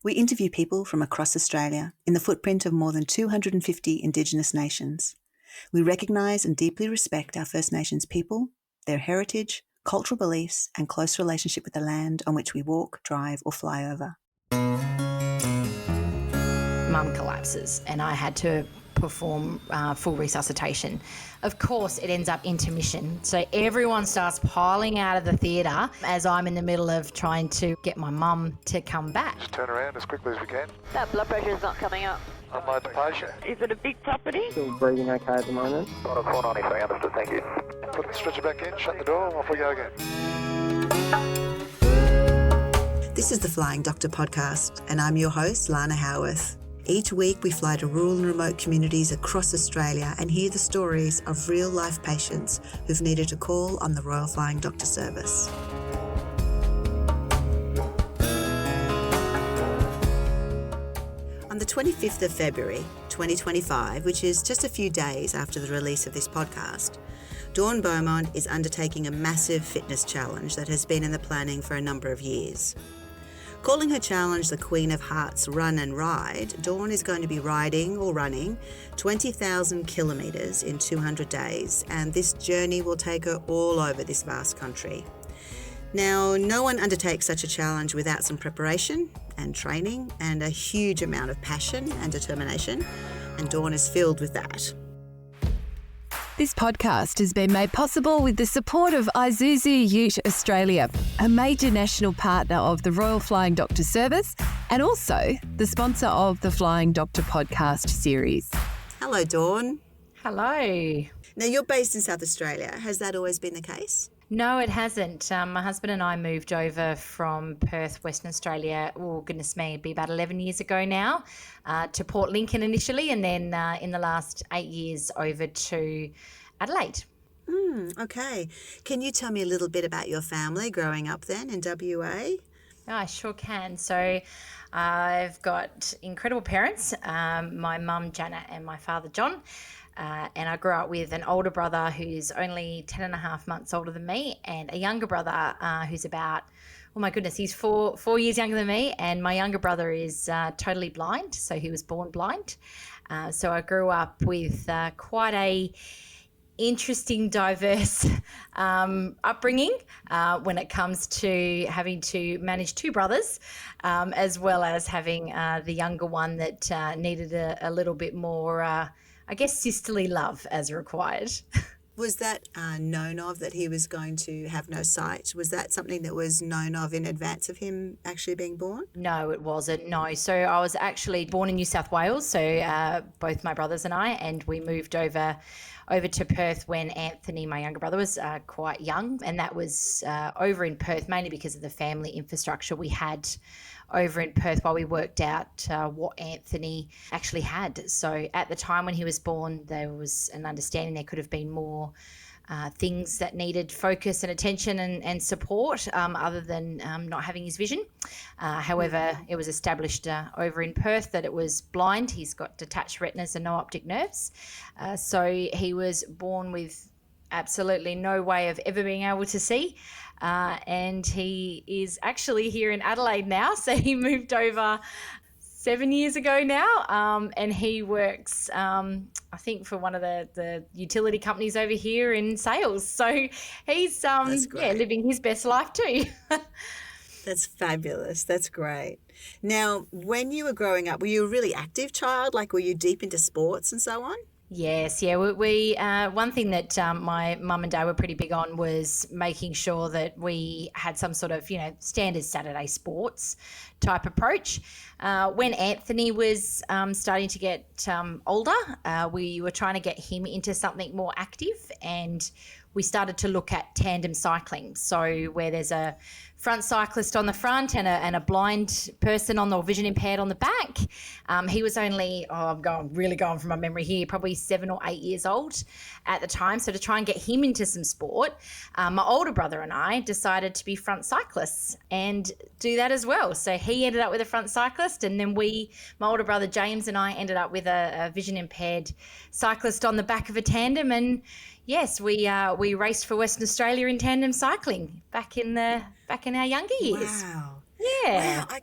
We interview people from across Australia in the footprint of more than 250 Indigenous nations. We recognise and deeply respect our First Nations people, their heritage, cultural beliefs and close relationship with the land on which we walk, drive or fly over. Mum collapses and I had to perform full resuscitation. Of course, it ends up intermission. So everyone starts piling out of the theatre as I'm in the middle of trying to get my mum to come back. Just turn around as quickly as we can. That blood pressure is not coming up. Unload the patient. Is it a big property? Still breathing okay at the moment. On a 493, understood, thank you. Put the stretcher back in, shut the door, off we go again. This is the Flying Doctor podcast and I'm your host, Lana Howarth. Each week we fly to rural and remote communities across Australia and hear the stories of real-life patients who've needed to call on the Royal Flying Doctor Service. On the 25th of February 2025, which is just a few days after the release of this podcast, Dawn Beaumont is undertaking a massive fitness challenge that has been in the planning for a number of years. Calling her challenge the Queen of Hearts Run and Ride, Dawn is going to be riding or running 20,000 kilometres in 200 days, and this journey will take her all over this vast country. Now, no one undertakes such a challenge without some preparation and training and a huge amount of passion and determination, and Dawn is filled with that. This podcast has been made possible with the support of Isuzu Ute Australia, a major national partner of the Royal Flying Doctor Service and also the sponsor of the Flying Doctor podcast series. Hello, Dawn. Hello. Now, you're based in South Australia. Has that always been the case? No, it hasn't. My husband and I moved over from Perth, Western Australia, oh goodness me, it'd be about 11 years ago now, to Port Lincoln initially, and then in the last 8 years over to Adelaide. Okay. Can you tell me a little bit about your family growing up then in WA? I sure can. So I've got incredible parents, my mum Janet and my father John. And I grew up with an older brother who's only 10 and a half months older than me and a younger brother who's about, oh my goodness, he's four years younger than me. And my younger brother is totally blind. So he was born blind. So I grew up with quite a interesting, diverse upbringing when it comes to having to manage two brothers, as well as having the younger one that needed a little bit more I guess sisterly love as required. Was that known of, that he was going to have no sight? Was that something that was known of in advance of him actually being born? No, it wasn't. No. So I was actually born in New South Wales. So both my brothers and I, and we moved over to Perth when Anthony, my younger brother, was quite young. And that was over in Perth, mainly because of the family infrastructure we had over in Perth while we worked out what Anthony actually had. So at the time when he was born, there was an understanding there could have been more things that needed focus and attention and support other than not having his vision. However, it was established over in Perth that it was blind. He's got detached retinas and no optic nerves. So he was born with absolutely no way of ever being able to see. And he is actually here in Adelaide now. So he moved over 7 years ago now, and he works, I think, for one of the utility companies over here in sales. So he's living his best life too. That's fabulous. That's great. Now, when you were growing up, were you a really active child? Like, were you deep into sports and so on? Yes, yeah. We one thing that my mum and dad were pretty big on was making sure that we had some sort of, standard Saturday sports type approach. When Anthony was starting to get older, we were trying to get him into something more active, and we started to look at tandem cycling. So where there's a front cyclist on the front and a blind person or vision impaired on the back. He was only, I'm really going from my memory here, probably 7 or 8 years old at the time. So to try and get him into some sport, my older brother and I decided to be front cyclists and do that as well. So he ended up with a front cyclist, and then my older brother James and I ended up with a vision impaired cyclist on the back of a tandem. And yes, we raced for Western Australia in tandem cycling back in our younger years. Wow. Yeah. Wow.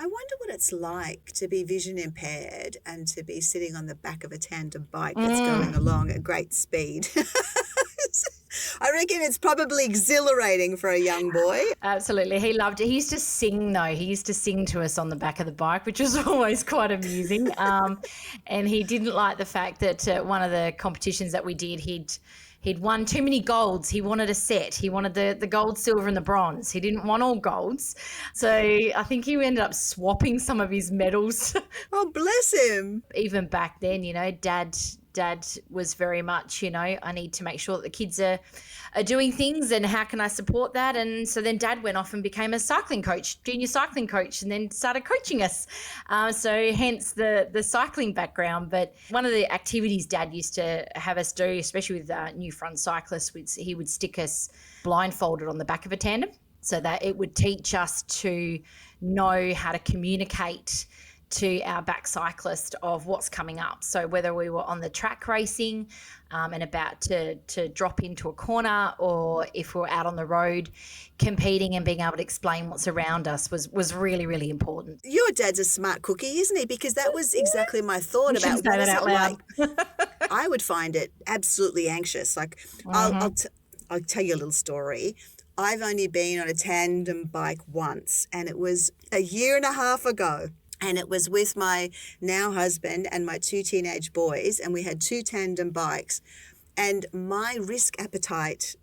I wonder what it's like to be vision impaired and to be sitting on the back of a tandem bike that's going along at great speed. I reckon it's probably exhilarating for a young boy. Absolutely. He loved it. He used to sing, though. He used to sing to us on the back of the bike, which was always quite amusing. And he didn't like the fact that one of the competitions that we did, he'd won too many golds. He wanted a set. He wanted the gold, silver, and the bronze. He didn't want all golds. So I think he ended up swapping some of his medals. Oh, bless him. Even back then, Dad was very much, I need to make sure that the kids are doing things, and how can I support that? And so then Dad went off and became a cycling coach, junior cycling coach, and then started coaching us. So hence the cycling background. But one of the activities Dad used to have us do, especially with new front cyclists, he would stick us blindfolded on the back of a tandem so that it would teach us to know how to communicate to our back cyclist of what's coming up. So whether we were on the track racing and about to drop into a corner, or if we were out on the road competing, and being able to explain what's around us was really, really important. Your dad's a smart cookie, isn't he? Because that was exactly my thought about Say that out loud. like. I would find it absolutely anxious. Like, I'll tell you a little story. I've only been on a tandem bike once, and it was a year and a half ago. And it was with my now husband and my 2 teenage boys, and we had 2 tandem bikes. And my risk appetite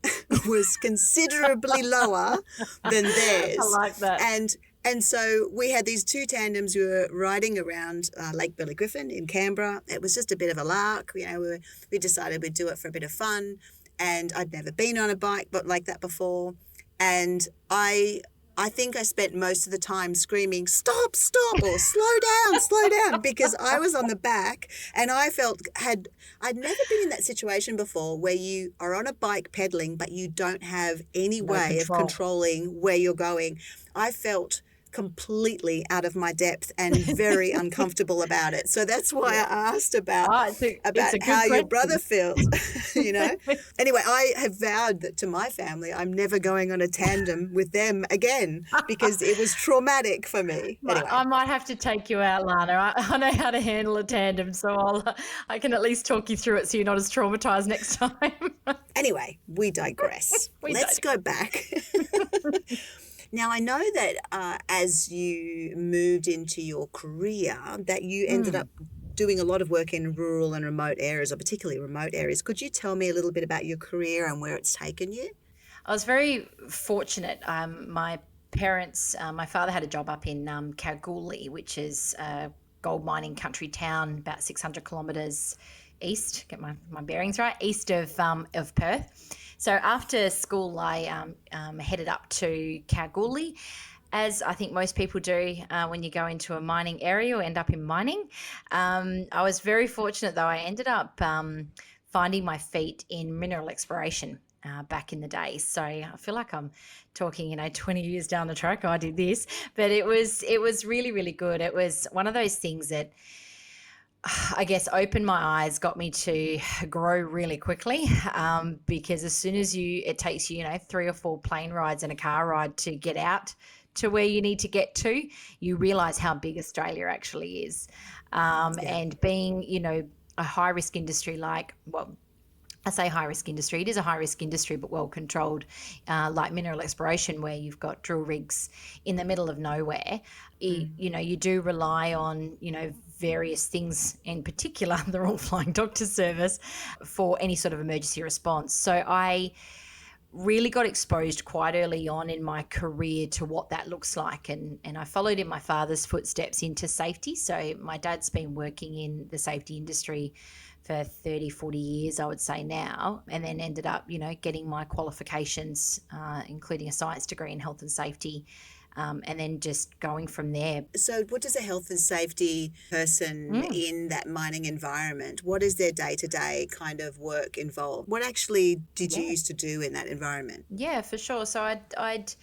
was considerably lower than theirs. I like that. And so we had these 2 tandems. We were riding around Lake Billy Griffin in Canberra. It was just a bit of a lark. We decided we'd do it for a bit of fun. And I'd never been on a bike but like that before. And I think I spent most of the time screaming, stop, or slow down, because I was on the back, and I felt I'd never been in that situation before where you are on a bike pedaling, but you don't have any way of controlling where you're going. I felt completely out of my depth and very uncomfortable about it. So that's why I asked about how your brother feels, Anyway, I have vowed that to my family, I'm never going on a tandem with them again, because it was traumatic for me. Anyway. I might have to take you out, Lana. I know how to handle a tandem, so I can at least talk you through it so you're not as traumatized next time. Anyway, we digress. Let's go back. Now, I know that as you moved into your career, that you ended up doing a lot of work in rural and remote areas, or particularly remote areas. Could you tell me a little bit about your career and where it's taken you? I was very fortunate. My parents, my father had a job up in Kalgoorlie, which is a gold mining country town about 600 kilometres east, get my bearings right, east of Perth. So after school, I headed up to Kalgoorlie, as I think most people do when you go into a mining area or end up in mining. I was very fortunate, though. I ended up finding my feet in mineral exploration back in the day. So I feel like I'm talking, 20 years down the track, I did this. But it was really, really good. It was one of those things that I guess opened my eyes, got me to grow really quickly, because as soon as it takes you, 3 or 4 plane rides and a car ride to get out to where you need to get to, you realize how big Australia actually is. And being, a high risk industry I say high risk industry. It is a high risk industry, but well controlled, like mineral exploration, where you've got drill rigs in the middle of nowhere. You do rely on, various things, in particular the Royal Flying Doctor Service, for any sort of emergency response. So I really got exposed quite early on in my career to what that looks like, and I followed in my father's footsteps into safety. So my dad's been working in the safety industry for 30, 40 years, I would say now, and then ended up, getting my qualifications, including a science degree in health and safety, and then just going from there. So what does a health and safety person in that mining environment, what is their day-to-day kind of work involved? What actually did you used to do in that environment? Yeah, for sure. So I'd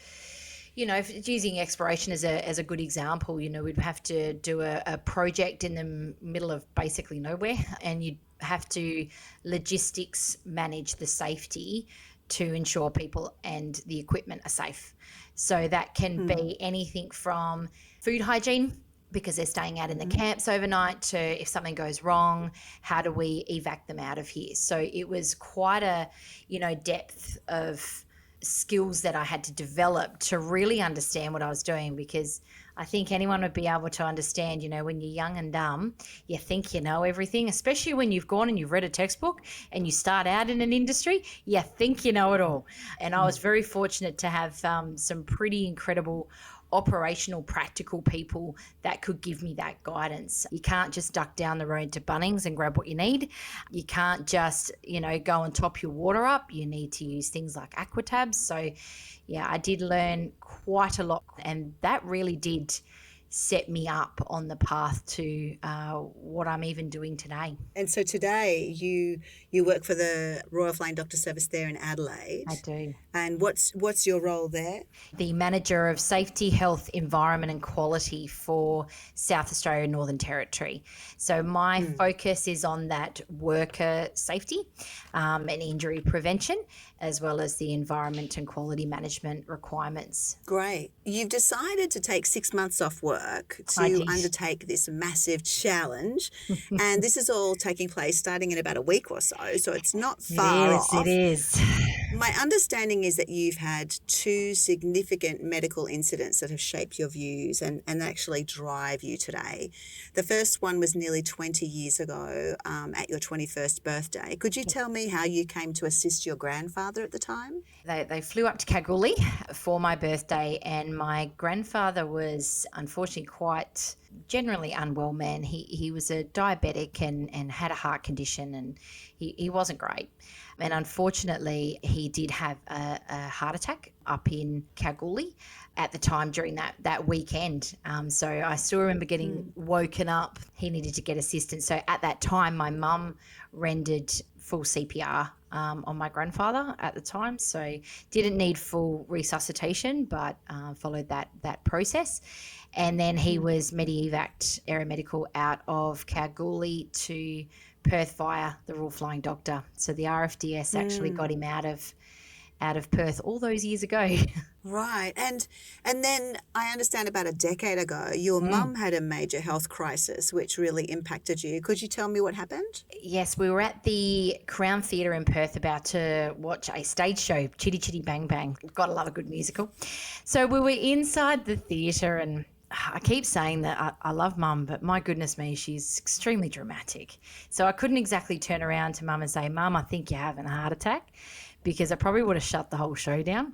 using exploration as a good example, we'd have to do a project in the middle of basically nowhere, and you'd have to logistics manage the safety to ensure people and the equipment are safe. So that can be anything from food hygiene, because they're staying out in the camps overnight, to if something goes wrong, how do we evac them out of here? So it was quite a, depth of skills that I had to develop to really understand what I was doing, because I think anyone would be able to understand, when you're young and dumb, you think you know everything, especially when you've gone and you've read a textbook and you start out in an industry, you think you know it all. And I was very fortunate to have some pretty incredible operational, practical people that could give me that guidance. You can't just duck down the road to Bunnings and grab what you need. You can't just, go and top your water up. You need to use things like aquatabs. So yeah, I did learn quite a lot, and that really did set me up on the path to what I'm even doing today. And so today you work for the Royal Flying Doctor Service there in Adelaide. I do. And what's your role there? The Manager of Safety, Health, Environment and Quality for South Australia and Northern Territory. So my focus is on that worker safety and injury prevention, as well as the environment and quality management requirements. Great. You've decided to take 6 months off work to undertake this massive challenge. And this is all taking place starting in about a week or so. So it's not far off. It is. My understanding is that you've had 2 significant medical incidents that have shaped your views and actually drive you today. The first one was nearly 20 years ago at your 21st birthday. Could you tell me how you came to assist your grandfather at the time? They flew up to Kalgoorlie for my birthday, and my grandfather was unfortunately quite generally unwell man. He was a diabetic and had a heart condition, and he wasn't great. And unfortunately, he did have a heart attack up in Kalgoorlie at the time during that weekend. So I still remember getting woken up. He needed to get assistance. So at that time, my mum rendered full CPR on my grandfather at the time. So didn't need full resuscitation, but followed that process. And then he was medi-evac'd aeromedical out of Kalgoorlie to Perth via the Royal Flying Doctor. So the RFDS actually got him out of Perth all those years ago. Right. And then I understand about a decade ago, your mum had a major health crisis which really impacted you. Could you tell me what happened? Yes, we were at the Crown Theatre in Perth about to watch a stage show, Chitty Chitty Bang Bang. Gotta love a good musical. So we were inside the theatre, and I keep saying that I love Mum, but my goodness me, she's extremely dramatic. So I couldn't exactly turn around to Mum and say, Mum, I think you're having a heart attack, because I probably would have shut the whole show down.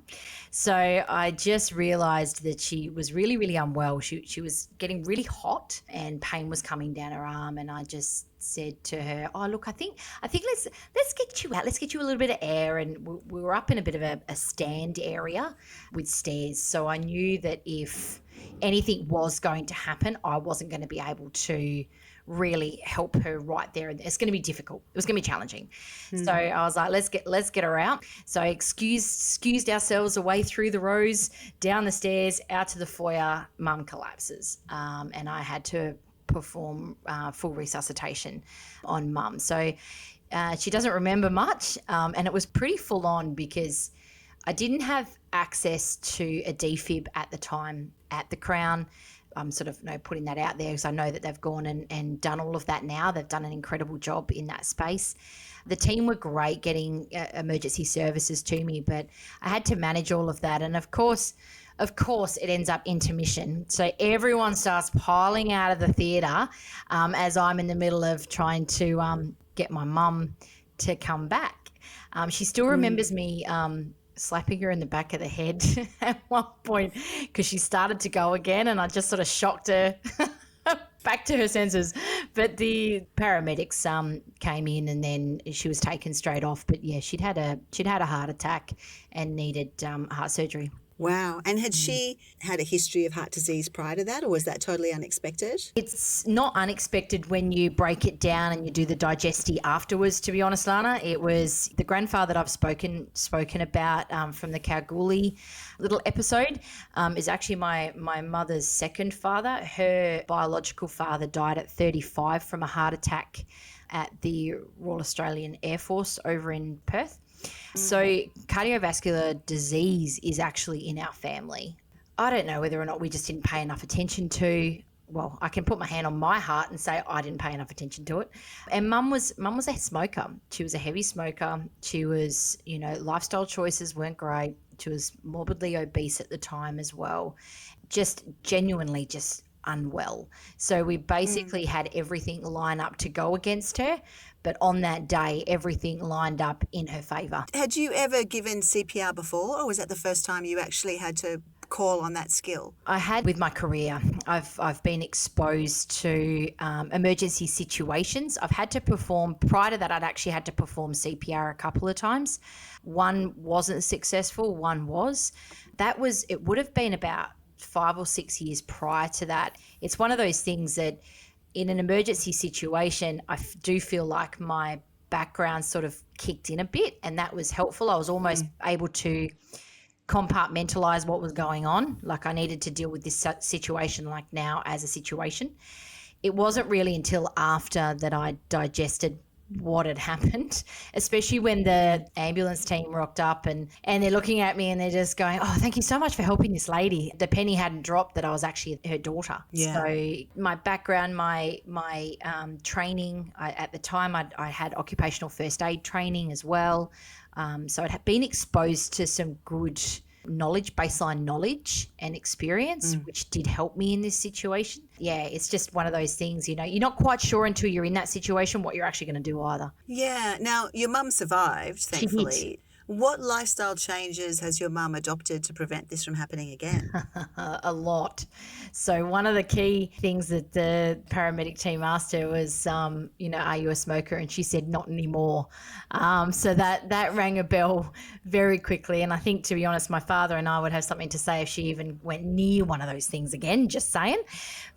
So I just realised that she was really, really unwell. She was getting really hot and pain was coming down her arm, and I just said to her, oh, look, I think let's get you out. Let's get you a little bit of air. And we were up in a bit of a stand area with stairs. So I knew that if anything was going to happen, I wasn't going to be able to really help her right there. It's going to be difficult. It was going to be challenging. So I was like, let's get her out. So I excused ourselves away through the rows, down the stairs, out to the foyer. Mum collapses. And I had to perform full resuscitation on Mum. So she doesn't remember much. And it was pretty full on, because I didn't have access to a defib at the time at the Crown. I'm sort of putting that out there because I know that they've gone and done all of that now. They've done an incredible job in that space. The team were great getting emergency services to me, but I had to manage all of that. And of course, it ends up intermission. So everyone starts piling out of the theatre as I'm in the middle of trying to get my mum to come back. She still remembers me slapping her in the back of the head at one point because she started to go again, and I just sort of shocked her back to her senses. But the paramedics came in, and then she was taken straight off. But yeah, she'd had a heart attack and needed heart surgery. Wow. And had she had a history of heart disease prior to that, or was that totally unexpected? It's not unexpected when you break it down and you do the digesty afterwards, to be honest, Lana. It was the grandfather that I've spoken about from the Kalgoorlie little episode is actually my mother's second father. Her biological father died at 35 from a heart attack at the Royal Australian Air Force over in Perth. So cardiovascular disease is actually in our family. I don't know whether or not we just didn't pay enough attention to. Well, I can put my hand on my heart and say I didn't pay enough attention to it. And mum was a smoker. She was a heavy smoker. She was, lifestyle choices weren't great. She was morbidly obese at the time as well. Just genuinely just unwell. So we basically had everything line up to go against her. But on that day, everything lined up in her favour. Had you ever given CPR before, or was that the first time you actually had to call on that skill? I had with my career. I've been exposed to emergency situations. I've had to perform, prior to that, I'd actually had to perform CPR a couple of times. One wasn't successful, one was. It would have been about 5 or 6 years prior to that. It's one of those things that in an emergency situation, I do feel like my background sort of kicked in a bit, and that was helpful. I was almost able to compartmentalize what was going on. Like I needed to deal with this situation like now as a situation. It wasn't really until after that I digested what had happened, especially when the ambulance team rocked up and they're looking at me and they're just going, "Oh, thank you so much for helping this lady." The penny hadn't dropped that I was actually her daughter. Yeah. So my background, my training, at the time I had occupational first aid training as well. So I'd been exposed to some good knowledge, baseline knowledge and experience, which did help me in this situation. Yeah, it's just one of those things, you're not quite sure until you're in that situation what you're actually going to do either. Yeah. Now, your mum survived, thankfully. She did. What lifestyle changes has your mum adopted to prevent this from happening again? A lot. So one of the key things that the paramedic team asked her was, are you a smoker? And she said, not anymore. So that rang a bell very quickly. And I think, to be honest, my father and I would have something to say if she even went near one of those things again, just saying.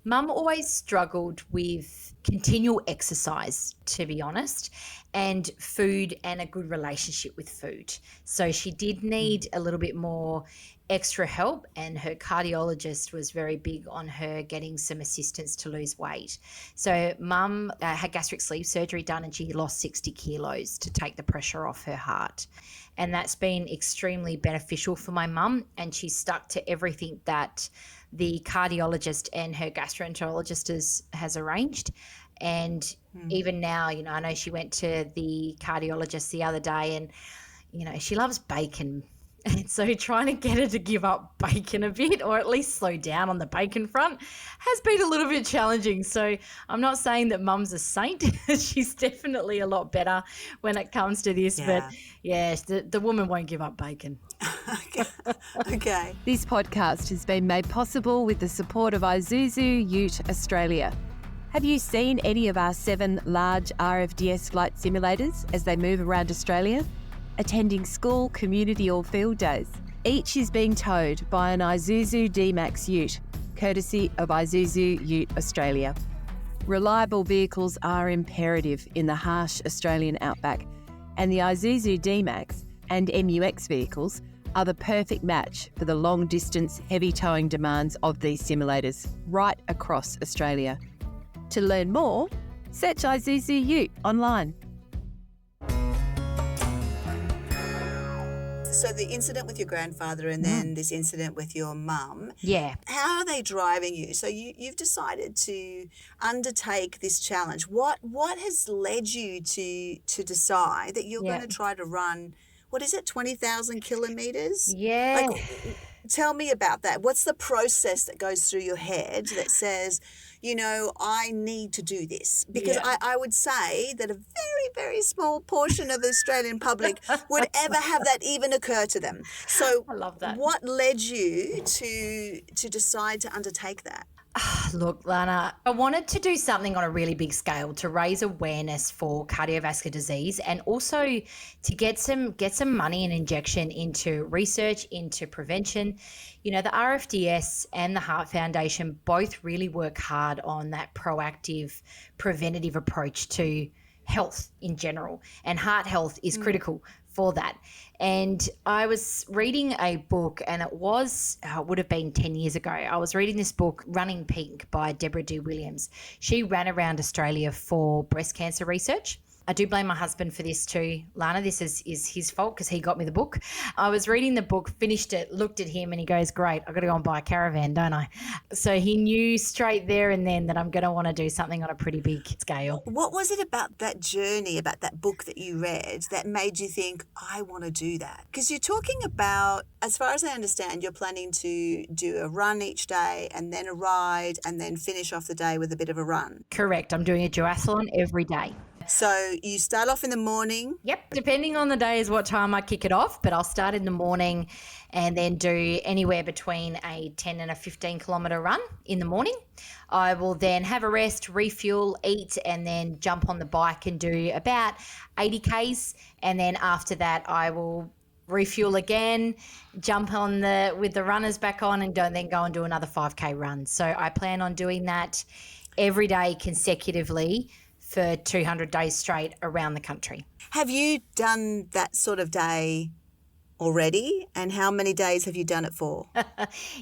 Mum always struggled with continual exercise, to be honest, and food and a good relationship with food. So she did need a little bit more extra help, and her cardiologist was very big on her getting some assistance to lose weight. So mum had gastric sleeve surgery done, and she lost 60 kilos to take the pressure off her heart. And that's been extremely beneficial for my mum, and she's stuck to everything that the cardiologist and her gastroenterologist has arranged. And even now, I know she went to the cardiologist the other day, and, she loves bacon. And so trying to get her to give up bacon a bit, or at least slow down on the bacon front, has been a little bit challenging. So I'm not saying that mum's a saint. She's definitely a lot better when it comes to this. Yeah. But yes, the woman won't give up bacon. Okay. This podcast has been made possible with the support of Isuzu Ute Australia. Have you seen any of our 7 large RFDS flight simulators as they move around Australia? Attending school, community or field days. Each is being towed by an Isuzu D-Max Ute, courtesy of Isuzu Ute Australia. Reliable vehicles are imperative in the harsh Australian outback, and the Isuzu D-Max and MUX vehicles are the perfect match for the long-distance heavy towing demands of these simulators right across Australia. To learn more, search Isuzu Ute online. So the incident with your grandfather and then this incident with your mum. Yeah. How are they driving you? So you've decided to undertake this challenge. What has led you to decide that you're going to try to run, 20,000 kilometres? Yeah. Tell me about that. What's the process that goes through your head that says, I need to do this? Because I would say that a very, very small portion of the Australian public would ever have that even occur to them. So I love that. What led you to decide to undertake that? Look, Lana, I wanted to do something on a really big scale to raise awareness for cardiovascular disease, and also to get some money and injection into research, into prevention. The RFDS and the Heart Foundation both really work hard on that proactive, preventative approach to health in general, and heart health is critical for that. And I was reading a book, and it would have been 10 years ago. I was reading this book, Running Pink by Deborah D. Williams. She ran around Australia for breast cancer research. I do blame my husband for this too, Lana. This is his fault because he got me the book. I was reading the book, finished it, looked at him and he goes, great, I've got to go and buy a caravan, don't I? So he knew straight there and then that I'm going to want to do something on a pretty big scale. What was it about that journey, about that book that you read that made you think, I want to do that? Because you're talking about, as far as I understand, you're planning to do a run each day and then a ride and then finish off the day with a bit of a run. Correct. I'm doing a duathlon every day. So you start off in the morning. Yep. Depending on the day is what time I kick it off, but I'll start in the morning and then do anywhere between a 10 and a 15 kilometre run in the morning. I will then have a rest, refuel, eat, and then jump on the bike and do about 80 Ks. And then after that, I will refuel again, jump on with the runners back on and then go and do another 5K run. So I plan on doing that every day consecutively for 200 days straight around the country. Have you done that sort of day already? And how many days have you done it for?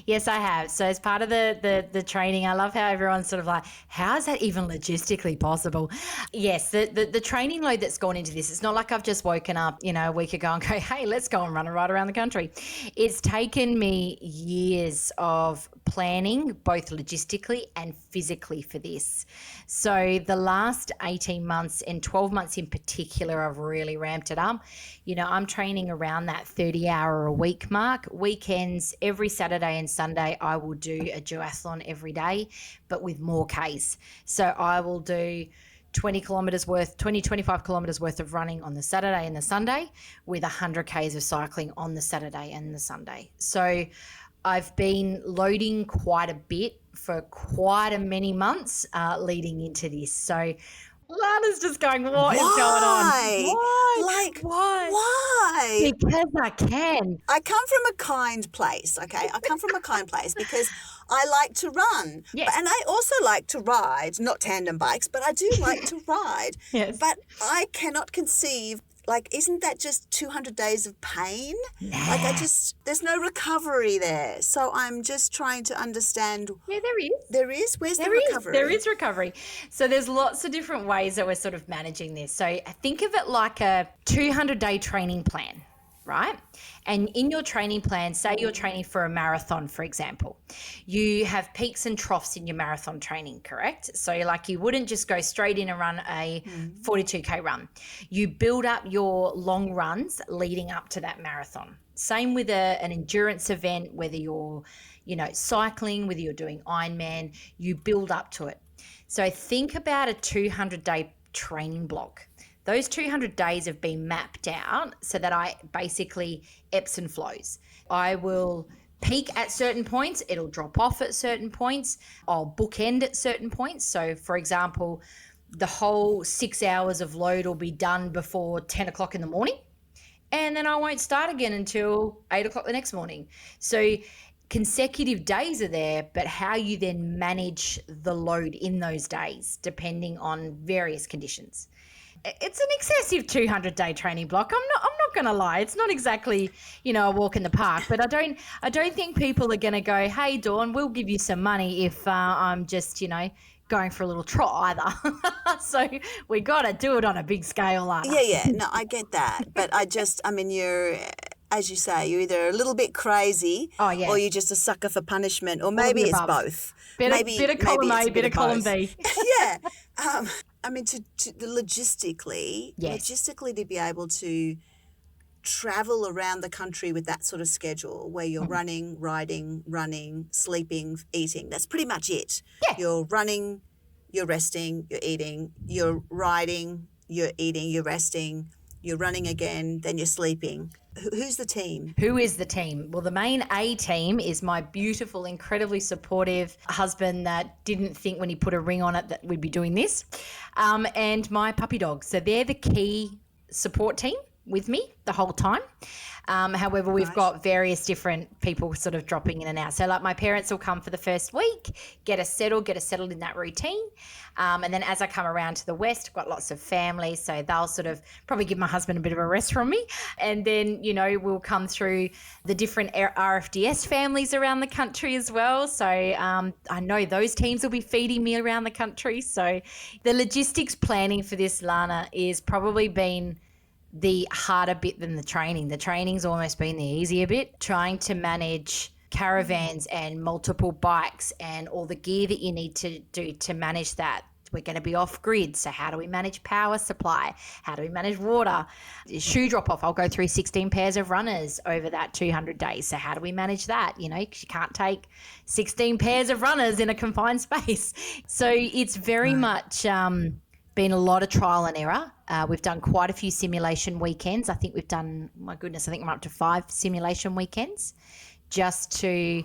Yes, I have. So as part of the training, I love how everyone's sort of like, how is that even logistically possible? Yes, the training load that's gone into this, it's not like I've just woken up, a week ago and go, hey, let's go and run a ride around the country. It's taken me years of planning, both logistically and physically for this. So the last 18 months and 12 months in particular, I've really ramped it up. I'm training around that 30-hour-a-week mark. Weekends, every Saturday and Sunday, I will do a duathlon every day, but with more Ks. So I will do 25 kilometres worth of running on the Saturday and the Sunday with 100 Ks of cycling on the Saturday and the Sunday. So I've been loading quite a bit for quite a many months leading into this. So Lana's just going, what is going on? Why? Why? Because I can. I come from a kind place, okay? I come from a kind place because I like to run. Yes. And I also like to ride, not tandem bikes, but I do like to ride. Yes. But I cannot conceive, isn't that just 200 days of pain? Nah. There's no recovery there. So I'm just trying to understand. Yeah, there is. There is? Where's the recovery? There is recovery. So there's lots of different ways that we're sort of managing this. So think of it like a 200-day training plan, right? And in your training plan, say you're training for a marathon, for example, you have peaks and troughs in your marathon training, correct? So you wouldn't just go straight in and run a 42K run. You build up your long runs leading up to that marathon. Same with an endurance event, whether you're, cycling, whether you're doing Ironman, you build up to it. So think about a 200-day training block. Those 200 days have been mapped out so that I basically ebbs and flows. I will peak at certain points. It'll drop off at certain points. I'll bookend at certain points. So, for example, the whole 6 hours of load will be done before 10 o'clock in the morning. And then I won't start again until 8 o'clock the next morning. So consecutive days are there, but how you then manage the load in those days, depending on various conditions. It's an excessive 200-day training block. I'm not going to lie. It's not exactly, a walk in the park, but I don't think people are going to go, hey, Dawn, we'll give you some money if I'm just, going for a little trot either. So we got to do it on a big scale. Yeah. No, I get that. But you're, as you say, you're either a little bit crazy or you're just a sucker for punishment, or maybe it's both. Bit of column A, bit of column B. Yeah. Logistically to be able to travel around the country with that sort of schedule where you're running, riding, sleeping, eating, that's pretty much it. Yeah. You're running, you're resting, you're eating, you're riding, you're eating, you're resting, you're running again, then you're sleeping. Who's the team? Who is the team? Well, the main A team is my beautiful, incredibly supportive husband that didn't think when he put a ring on it that we'd be doing this, and my puppy dog. So they're the key support team. with me the whole time. However, we've Nice. got various different people sort of dropping in and out. So like my parents will come for the first week, get us settled in that routine. And then as I come around to the West, I've got lots of family. So they'll sort of probably give my husband a bit of a rest from me. And then, you know, we'll come through the different RFDS families around the country as well. So I know those teams will be feeding me around the country. So the logistics planning for this, Lana, is probably been the harder bit than the training. The training's almost been the easier bit. Trying to manage caravans and multiple bikes and all the gear that you need to do to manage that. We're going to be off grid. So how do we manage power supply? How do we manage water? Shoe drop off. I'll go through 16 pairs of runners over that 200 days. So how do we manage that? You know, 'cause you can't take 16 pairs of runners in a confined space. So it's very much been a lot of trial and error. We've done quite a few simulation weekends. I think we've done, my goodness, I think I'm up to 5 simulation weekends just to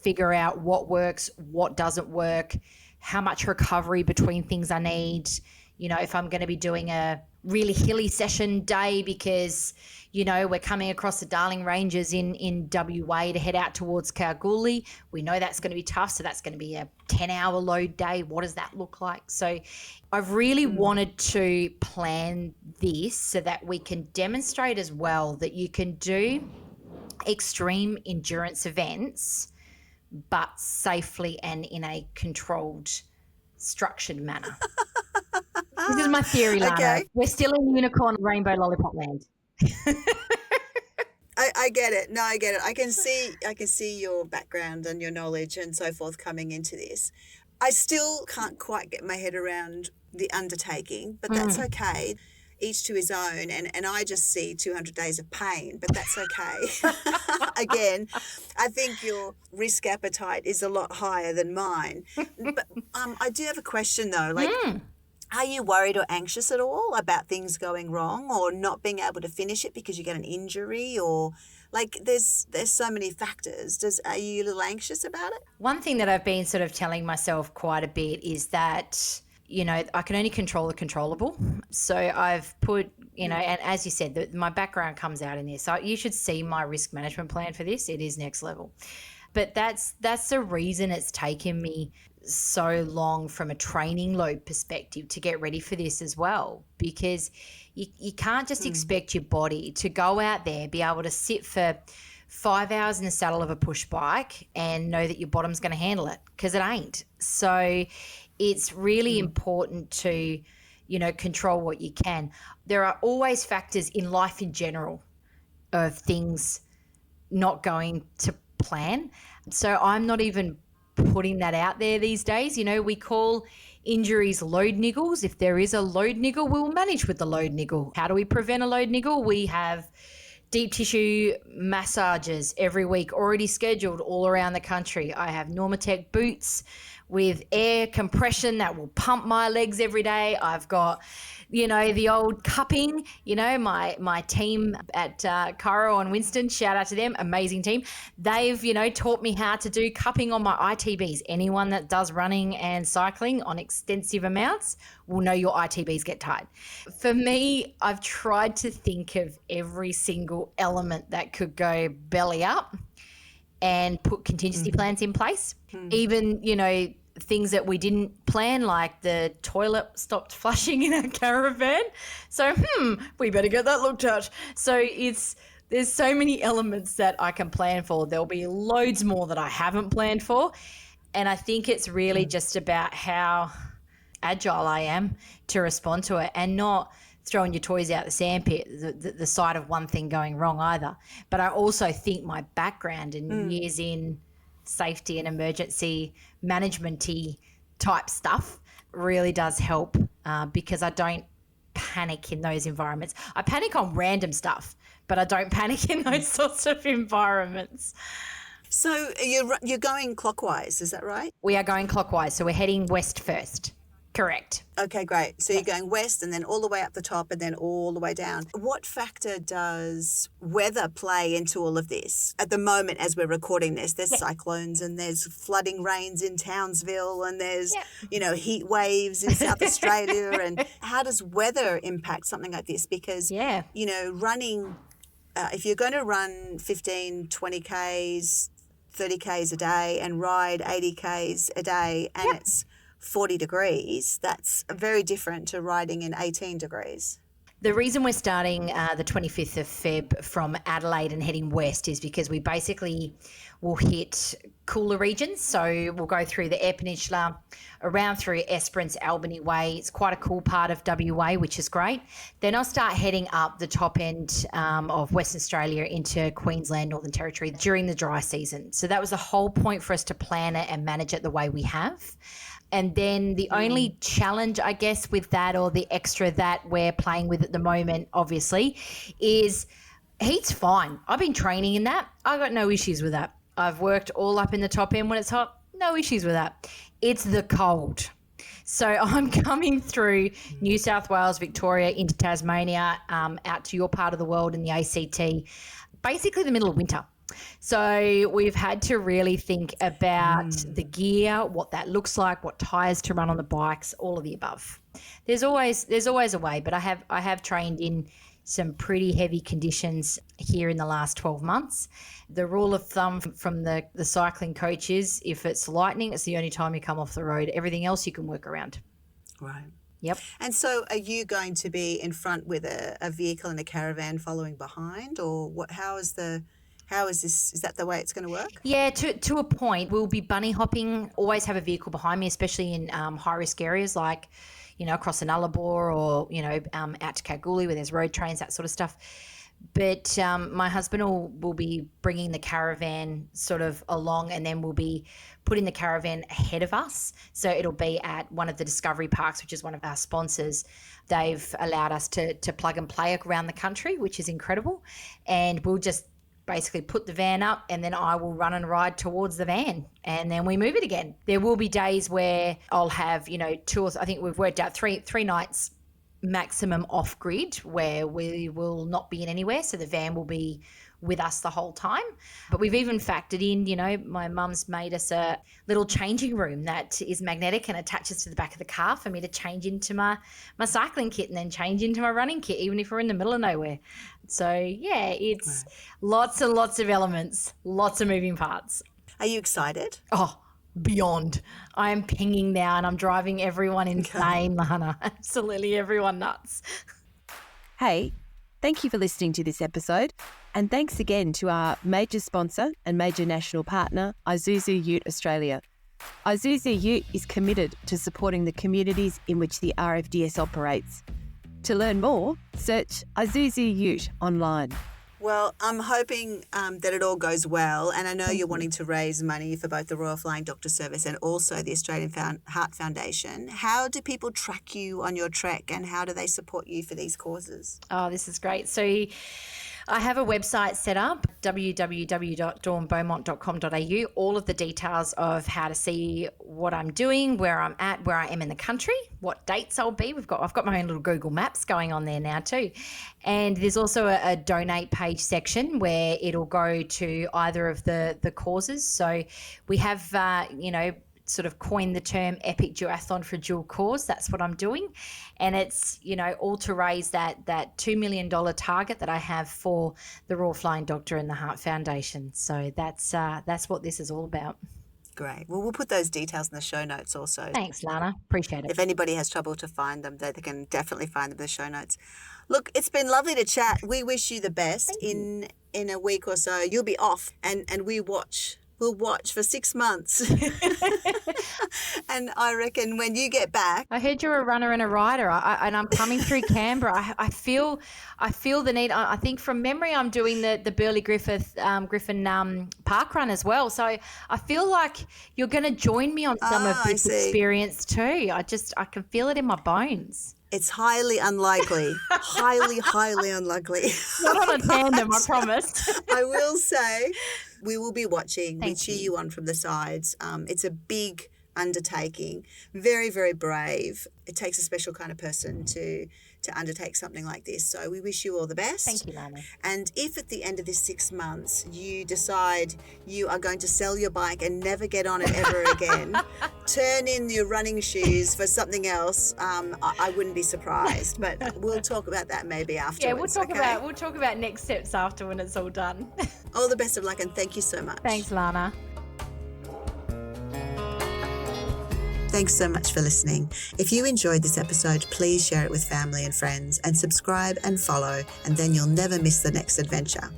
figure out what works, what doesn't work, how much recovery between things I need. You know, if I'm going to be doing a really hilly session day because, you know, we're coming across the Darling Ranges in WA to head out towards Kalgoorlie. We know that's going to be tough. So that's going to be a 10-hour load day. What does that look like? So I've really wanted to plan this so that we can demonstrate as well that you can do extreme endurance events, but safely and in a controlled, structured manner. This is my theory, Lana. Okay. We're still in unicorn rainbow lollipop land. I get it. No, I get it. I can see your background and your knowledge and so forth coming into this. I still can't quite get my head around the undertaking, but that's okay. Each to his own. And I just see 200 days of pain, but that's okay. Again, I think your risk appetite is a lot higher than mine. But I do have a question though. Like, are you worried or anxious at all about things going wrong or not being able to finish it because you get an injury, or like there's so many factors? Are you a little anxious about it? One thing that I've been sort of telling myself quite a bit is that, you know, I can only control the controllable. So I've put, you know, and as you said, my background comes out in this. So you should see my risk management plan for this. It is next level. But that's the reason it's taken me so long from a training load perspective to get ready for this as well, because you can't just expect your body to go out there, be able to sit for 5 hours in the saddle of a push bike and know that your bottom's going to handle it, because it ain't. So it's really important to, you know, control what you can. There are always factors in life in general of things not going to plan. So I'm not even putting that out there these days. You know, we call injuries load niggles. If there is a load niggle, we'll manage with the load niggle. How do we prevent a load niggle? We have deep tissue massages every week already scheduled all around the country. I have Normatec boots with air compression that will pump my legs every day. I've got, you know, the old cupping, you know, my team at Cairo and Winston, shout out to them, amazing team. They've, you know, taught me how to do cupping on my ITBs. Anyone that does running and cycling on extensive amounts will know your ITBs get tight. For me, I've tried to think of every single element that could go belly up and put contingency plans in place. Even, you know, things that we didn't plan, like the toilet stopped flushing in our caravan. So, we better get that looked at. So there's so many elements that I can plan for. There'll be loads more that I haven't planned for. And I think it's really just about how agile I am to respond to it, and not throwing your toys out the sandpit, the sight of one thing going wrong either. But I also think my background and years in safety and emergency management-y type stuff really does help, because I don't panic in those environments. I panic on random stuff, but I don't panic in those sorts of environments. So you're going clockwise, is that right? We are going clockwise, so we're heading west first. Correct. Okay, great. So you're going west and then all the way up the top and then all the way down. What factor does weather play into all of this? At the moment, as we're recording this, there's cyclones and there's flooding rains in Townsville and there's, heat waves in South Australia. And how does weather impact something like this? Because, running, if you're going to run 15, 20 Ks, 30 Ks a day and ride 80 Ks a day and it's 40 degrees, that's very different to riding in 18 degrees. The reason we're starting the 25th of Feb from Adelaide and heading west is because we basically will hit cooler regions. So we'll go through the Eyre Peninsula, around through Esperance, Albany Way. It's quite a cool part of WA, which is great. Then I'll start heading up the top end of Western Australia into Queensland, Northern Territory during the dry season. So that was the whole point for us to plan it and manage it the way we have. And then the only challenge, I guess, with that, or the extra that we're playing with at the moment, obviously, is heat's fine. I've been training in that. I've got no issues with that. I've worked all up in the top end when it's hot. No issues with that. It's the cold. So I'm coming through New South Wales, Victoria, into Tasmania, out to your part of the world in the ACT, basically the middle of winter. So we've had to really think about the gear, what that looks like, what tyres to run on the bikes, all of the above. There's always a way, but I have trained in some pretty heavy conditions here in the last 12 months. The rule of thumb from the cycling coach is if it's lightning, it's the only time you come off the road. Everything else you can work around. Right. Yep. And so are you going to be in front with a vehicle and a caravan following behind, or what? How is this? Is that the way it's going to work? Yeah, to a point. We'll be bunny hopping, always have a vehicle behind me, especially in high-risk areas like, across the Nullarbor or, out to Kalgoorlie where there's road trains, that sort of stuff. But my husband will be bringing the caravan sort of along, and then we'll be putting the caravan ahead of us. So it'll be at one of the Discovery Parks, which is one of our sponsors. They've allowed us to plug and play around the country, which is incredible. And we'll just basically put the van up, and then I will run and ride towards the van, and then we move it again. There will be days where I'll have, I think we've worked out three nights maximum off grid where we will not be in anywhere. So the van will be with us the whole time. But we've even factored in, my mum's made us a little changing room that is magnetic and attaches to the back of the car for me to change into my cycling kit and then change into my running kit, even if we're in the middle of nowhere. So, yeah, it's lots and lots of elements, lots of moving parts. Are you excited? Oh, beyond. I am pinging now and I'm driving everyone insane, Lana. Absolutely everyone nuts. Hey, thank you for listening to this episode. And thanks again to our major sponsor and major national partner, Isuzu Ute Australia. Isuzu Ute is committed to supporting the communities in which the RFDS operates. To learn more, search Isuzu Ute online. Well, I'm hoping that it all goes well, and I know you're wanting to raise money for both the Royal Flying Doctor Service and also the Australian Heart Foundation. How do people track you on your trek, and how do they support you for these causes? Oh, this is great. So I have a website set up, www.dawnbeaumont.com.au, all of the details of how to see what I'm doing, where I'm at, where I am in the country, what dates I'll be. I've got my own little Google Maps going on there now too. And there's also a donate page section where it'll go to either of the causes. So we have, sort of coined the term epic duathlon for dual cause. That's what I'm doing. And it's, all to raise that $2 million target that I have for the Royal Flying Doctor and the Heart Foundation. So that's what this is all about. Great. Well, we'll put those details in the show notes also. Thanks, Lana. Appreciate it. If anybody has trouble to find them, they can definitely find them in the show notes. Look, it's been lovely to chat. We wish you the best. In a week or so, you'll be off and we'll watch for 6 months. And I reckon when you get back. I heard you're a runner and a rider, and I'm coming through Canberra. I feel the need. I think from memory I'm doing the Burley Griffin park run as well. So I feel like you're going to join me on some of this experience too. I can feel it in my bones. It's highly unlikely. highly unlikely. Not on a tandem, I promise. I will say we will be watching. We cheer you on from the sides. It's a big undertaking. Very, very brave. It takes a special kind of person to undertake something like this. So we wish you all the best. Thank you, Lana. And if at the end of this 6 months you decide you are going to sell your bike and never get on it ever again, turn in your running shoes for something else, I wouldn't be surprised. But we'll talk about that maybe afterwards. Yeah, we'll talk about next steps after when it's all done. All the best of luck, and thank you so much. Thanks, Lana. Thanks so much for listening. If you enjoyed this episode, please share it with family and friends, and subscribe and follow, and then you'll never miss the next adventure.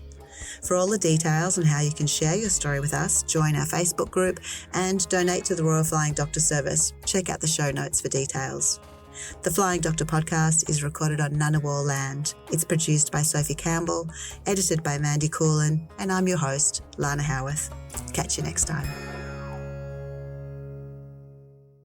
For all the details on how you can share your story with us, join our Facebook group and donate to the Royal Flying Doctor Service. Check out the show notes for details. The Flying Doctor podcast is recorded on Ngunnawal land. It's produced by Sophie Campbell, edited by Mandy Coolin, and I'm your host, Lana Howarth. Catch you next time.